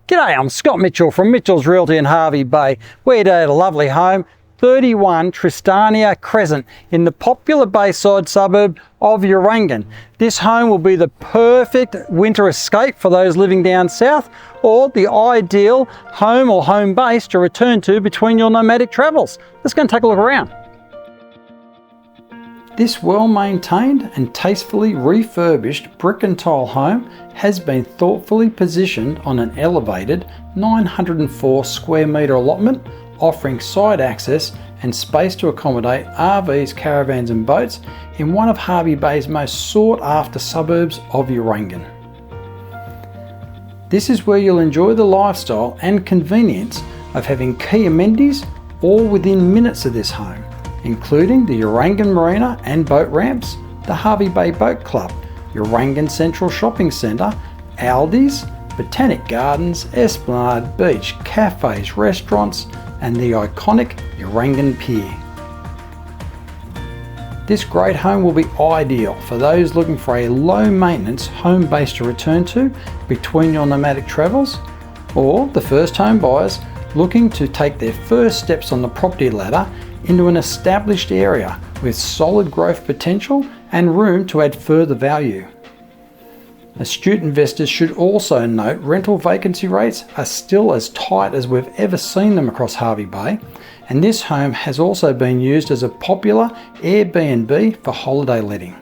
G'day, I'm Scott Mitchell from Mitchell's Realty in Hervey Bay. We're today at a lovely home, 31 Tristania Crescent in the popular bayside suburb of Urangan. This home will be the perfect winter escape for those living down south, or the ideal home or home base to return to between your nomadic travels. Let's go and take a look around. This well-maintained and tastefully refurbished brick and tile home has been thoughtfully positioned on an elevated 904 square metre allotment, offering side access and space to accommodate RVs, caravans and boats in one of Hervey Bay's most sought after suburbs of Urangan. This is where you'll enjoy the lifestyle and convenience of having key amenities all within minutes of this home, including the Urangan Marina and boat ramps, the Hervey Bay Boat Club, Urangan Central Shopping Centre, Aldi's, Botanic Gardens, Esplanade, beach, cafes, restaurants and the iconic Urangan Pier. This great home will be ideal for those looking for a low maintenance home base to return to between your nomadic travels, or the first home buyers looking to take their first steps on the property ladder into an established area with solid growth potential and room to add further value. Astute investors should also note rental vacancy rates are still as tight as we've ever seen them across Hervey Bay, and this home has also been used as a popular Airbnb for holiday letting.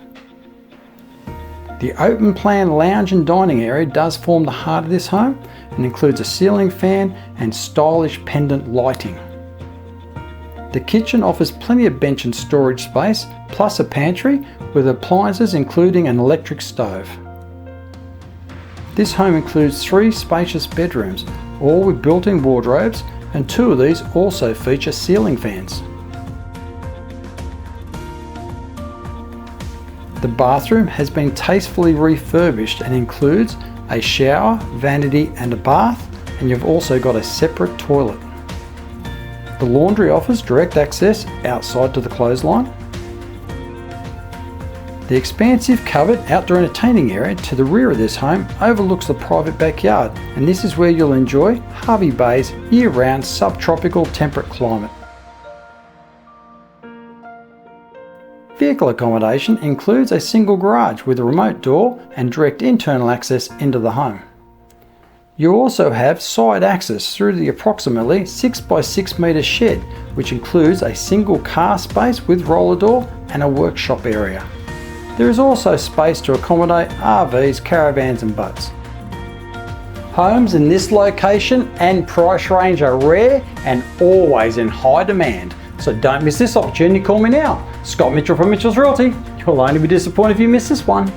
The open plan lounge and dining area does form the heart of this home and includes a ceiling fan and stylish pendant lighting. The kitchen offers plenty of bench and storage space, plus a pantry with appliances including an electric stove. This home includes 3 spacious bedrooms, all with built-in wardrobes, and 2 of these also feature ceiling fans. The bathroom has been tastefully refurbished and includes a shower, vanity and a bath, and you've also got a separate toilet. The laundry offers direct access outside to the clothesline. The expansive covered outdoor entertaining area to the rear of this home overlooks the private backyard, and this is where you'll enjoy Hervey Bay's year-round subtropical temperate climate. Vehicle accommodation includes a single garage with a remote door and direct internal access into the home. You also have side access through the approximately 6 by 6 metre shed, which includes a single car space with roller door and a workshop area. There is also space to accommodate RVs, caravans and boats. Homes in this location and price range are rare and always in high demand, so don't miss this opportunity. Call me now. Scott Mitchell from Mitchell's Realty. You'll only be disappointed if you miss this one.